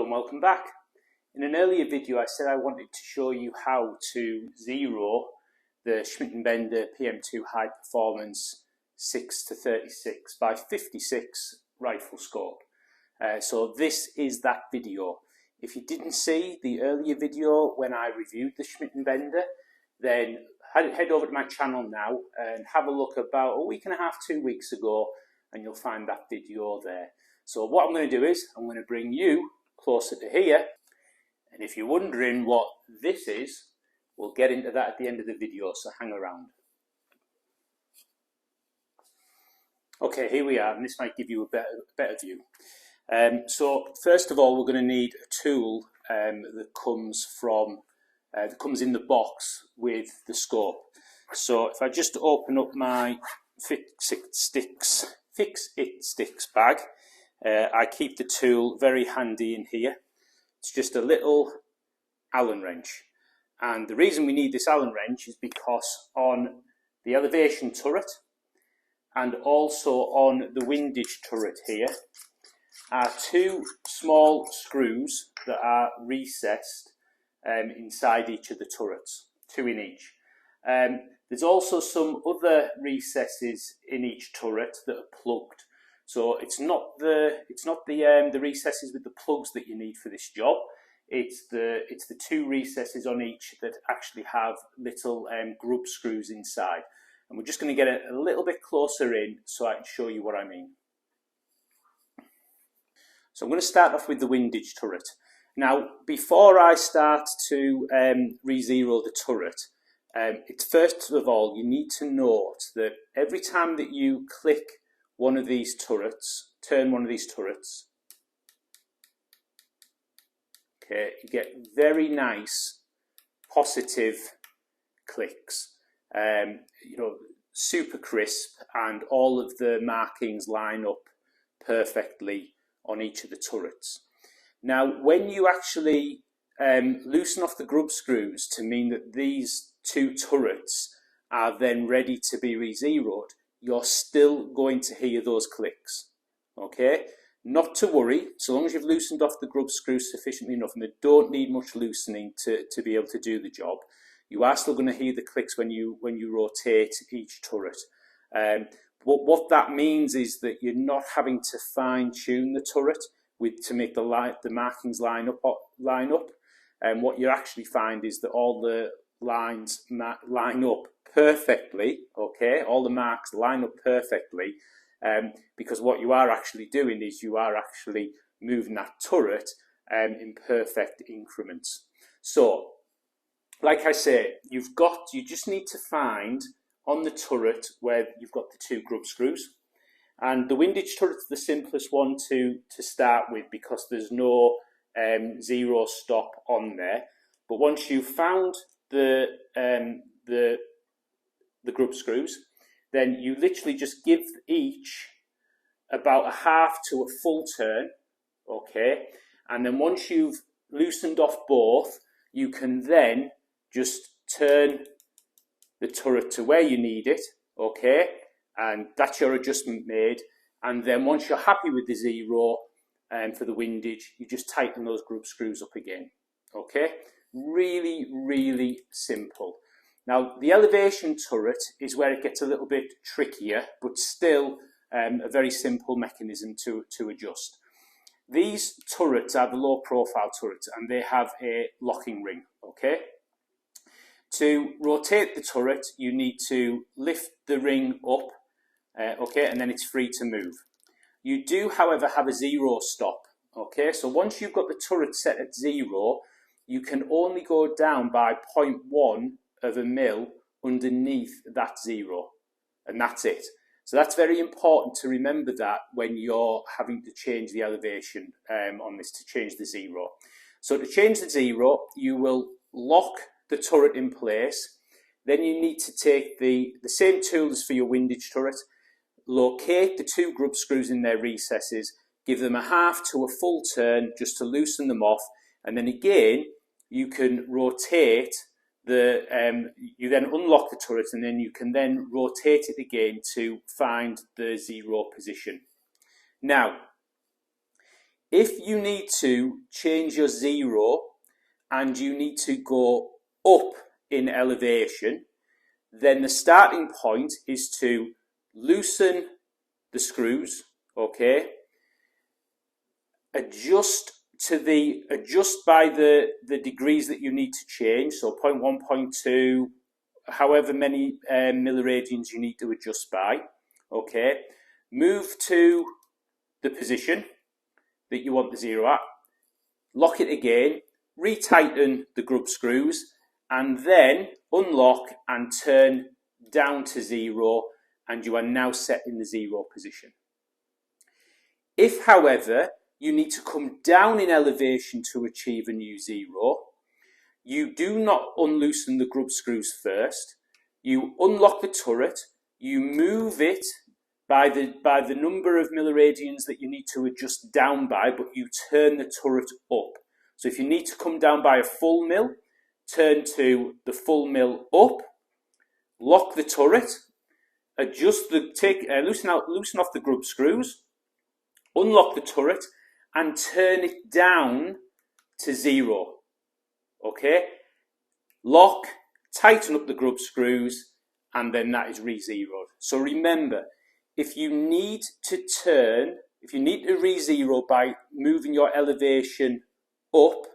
and welcome back. In an earlier video I said I wanted to show you how to zero the Schmidt & Bender PM2 High Performance 6-36 by 56 rifle scope. So this is that video. If you didn't see the earlier video when I reviewed the Schmidt & Bender, then head over to my channel now and have a look about a week and a half, 2 weeks ago, and you'll find that video there. So what I'm going to do is I'm going to bring you closer to here, and if you're wondering what this is, we'll get into that at the end of the video, so hang around. Okay, here we are, and this might give you a better view. So first of all, we're going to need a tool that comes in the box with the scope. So if I just open up my Fix It Sticks bag, I keep the tool very handy in here. It's just a little Allen wrench, and the reason we need this Allen wrench is because on the elevation turret and also on the windage turret here are two small screws that are recessed inside each of the turrets, 2 in each. There's also some other recesses in each turret that are plugged. So it's not the recesses with the plugs that you need for this job. It's the 2 recesses on each that actually have little grub screws inside. And we're just going to get a little bit closer in so I can show you what I mean. So I'm going to start off with the windage turret. Now, before I start to re-zero the turret, it's first of all, you need to note that every time that you click one of these turrets, turn one of these turrets, okay, you get very nice positive clicks, super crisp, and all of the markings line up perfectly on each of the turrets. Now, when you actually loosen off the grub screws to mean that these 2 turrets are then ready to be re-zeroed, you're still going to hear those clicks, okay? Not to worry, so long as you've loosened off the grub screws sufficiently enough, and they don't need much loosening to be able to do the job, you are still going to hear the clicks when you rotate each turret. What that means is that you're not having to fine-tune the turret to make the markings line up. And what you actually find is that all the lines line up perfectly, okay? All the marks line up perfectly, because what you are actually doing is you are actually moving that turret in perfect increments. So, like I say, you just need to find on the turret where you've got the 2 grub screws, and the windage turret's the simplest one to start with because there's no zero stop on there. But once you've found the grub screws, then you literally just give each about a half to a full turn, okay? And then once you've loosened off both, you can then just turn the turret to where you need it, okay? And that's your adjustment made. And then once you're happy with the zero for the windage, you just tighten those grub screws up again, okay? Really, really simple. Now, the elevation turret is where it gets a little bit trickier, but still a very simple mechanism to adjust. These turrets are the low profile turrets, and they have a locking ring, okay? To rotate the turret, you need to lift the ring up, okay, and then it's free to move. You do, however, have a zero stop, okay? So once you've got the turret set at 0, you can only go down by 0.1 of a mil underneath that 0, and that's it. So that's very important to remember that when you're having to change the elevation on this, to change the 0. So to change the 0, you will lock the turret in place. Then you need to take the same tools for your windage turret, locate the 2 grub screws in their recesses, give them a half to a full turn just to loosen them off, and then again you can rotate you then unlock the turret, and then you can then rotate it again to find the 0 position. Now, If you need to change your zero and you need to go up in elevation, then the starting point is to loosen the screws, okay? Adjust by the degrees that you need to change, so 0.1, 0.2, however many milliradians you need to adjust by, okay? Move to the position that you want the zero at, lock it again, retighten the grub screws, and then unlock and turn down to zero, and you are now set in the zero position. If, however, you need to come down in elevation to achieve a new zero, you do not unloosen the grub screws first. You unlock the turret, you move it by the number of milliradians that you need to adjust down by, but you turn the turret up. So if you need to come down by a full mil, turn to the full mil up, lock the turret, loosen off the grub screws, unlock the turret, and turn it down to zero. Okay? Lock, tighten up the grub screws, and then that is re-zeroed. So remember, if you need to re-zero by moving your elevation up,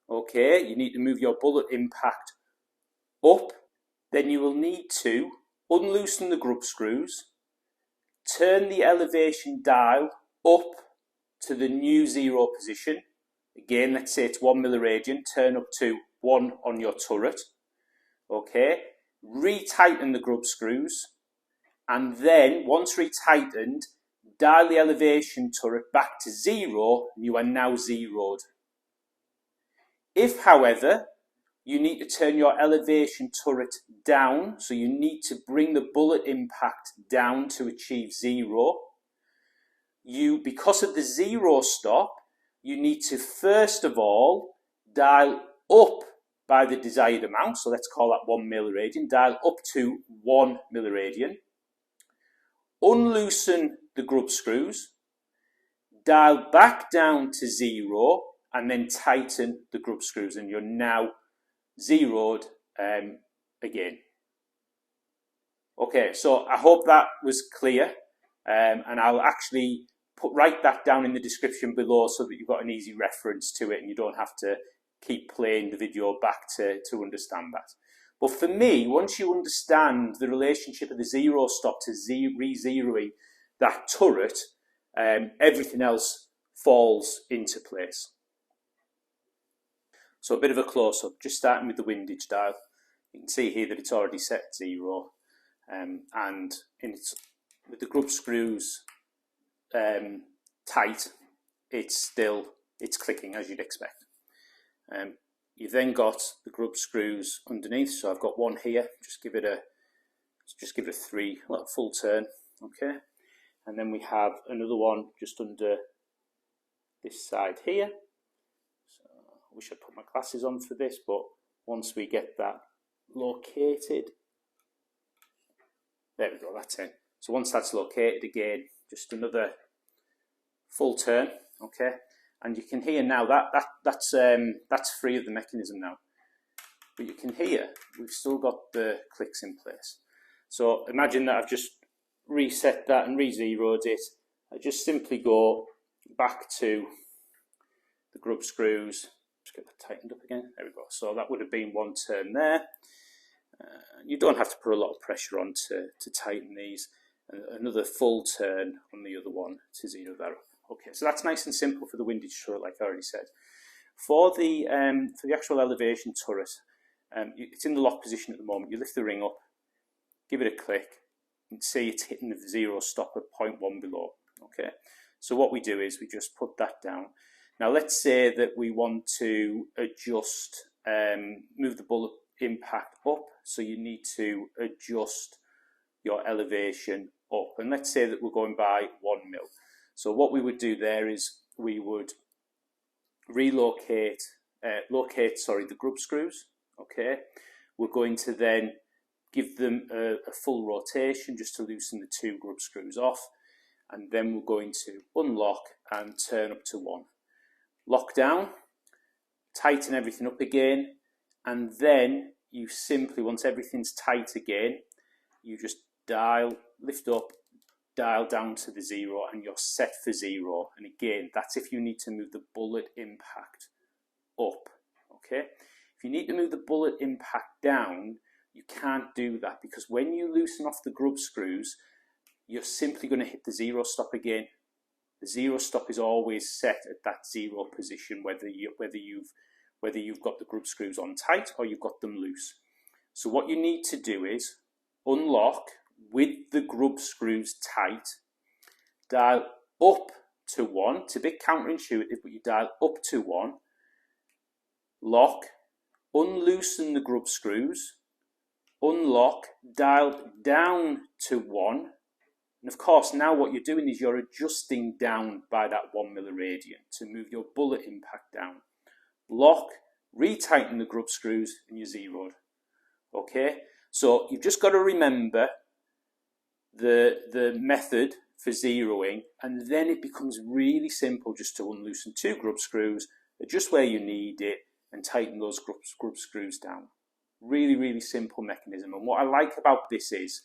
okay, you need to move your bullet impact up, then you will need to unloosen the grub screws, turn the elevation dial up to the new zero position. Again, let's say it's 1 milliradian, turn up to 1 on your turret. Okay, retighten the grub screws, and then once retightened, dial the elevation turret back to zero, and you are now zeroed. If, however, you need to turn your elevation turret down, so you need to bring the bullet impact down to achieve zero, because of the zero stop, you need to first of all dial up by the desired amount, so let's call that 1 milliradian, dial up to 1 milliradian, unloosen the grub screws, dial back down to zero, and then tighten the grub screws, and you're now zeroed again. Okay, so I hope that was clear, and I'll actually write that down in the description below so that you've got an easy reference to it and you don't have to keep playing the video back to understand that. But for me, once you understand the relationship of the zero stop to re-zeroing that turret, everything else falls into place. So a bit of a close-up, just starting with the windage dial. You can see here that it's already set at zero, and with the grub screws tight, it's clicking as you'd expect. You've then got the grub screws underneath, so I've got one here. Just give it a full turn, okay. And then we have another one just under this side here. So I wish I'd put my glasses on for this, but once we get that located, there we go, that's it. So once that's located again, just another full turn, okay. And you can hear now that's free of the mechanism now. But you can hear we've still got the clicks in place. So imagine that I've just reset that and re-zeroed it. I just simply go back to the grub screws. Just get that tightened up again. There we go. So that would have been one turn there. You don't have to put a lot of pressure on to tighten these. Another full turn on the other one to zero that up. Okay, so that's nice and simple for the windage turret, like I already said. For the actual elevation turret, it's in the lock position at the moment. You lift the ring up, give it a click, and see it's hitting the zero stop at 0.1 below. Okay, so what we do is we just put that down. Now let's say that we want to adjust, move the bullet impact up, so you need to adjust your elevation up, and let's say that we're going by 1 mil. So what we would do there is we would locate the grub screws, okay. We're going to then give them a full rotation just to loosen the 2 grub screws off, and then we're going to unlock and turn up to 1. Lock down, tighten everything up again, and then you simply, once everything's tight again, you just lift up, dial down to the 0, and you're set for 0. And again, that's if you need to move the bullet impact up, okay? If you need to move the bullet impact down, you can't do that, because when you loosen off the grub screws, you're simply going to hit the 0 stop again. The 0 stop is always set at that 0 position, whether you've got the grub screws on tight or you've got them loose. So what you need to do is unlock with the grub screws tight, dial up to 1. It's a bit counterintuitive, but you dial up to 1, lock, unloosen the grub screws, unlock, dial down to 1. And of course, now what you're doing is you're adjusting down by that 1 milliradian to move your bullet impact down. Lock, retighten the grub screws, and you're zeroed. Okay, so you've just got to remember the method for zeroing, and then it becomes really simple just to unloosen 2 grub screws, adjust where you need it, and tighten those grub screws down. Really, really simple mechanism. And what I like about this is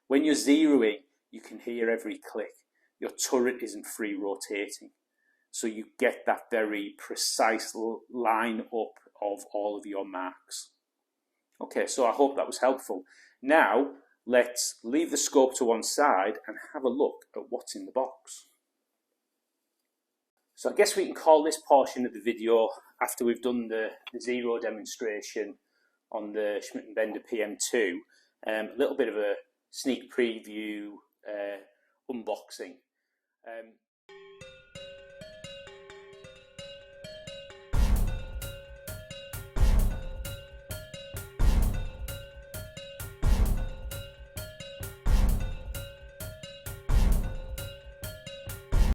when you're zeroing, you can hear every click. Your turret isn't free rotating. So you get that very precise line up of all of your marks. Okay, so I hope that was helpful. Now, let's leave the scope to one side and have a look at what's in the box. So I guess we can call this portion of the video, after we've done the zero demonstration on the Schmidt & Bender PM2, a little bit of a sneak preview unboxing.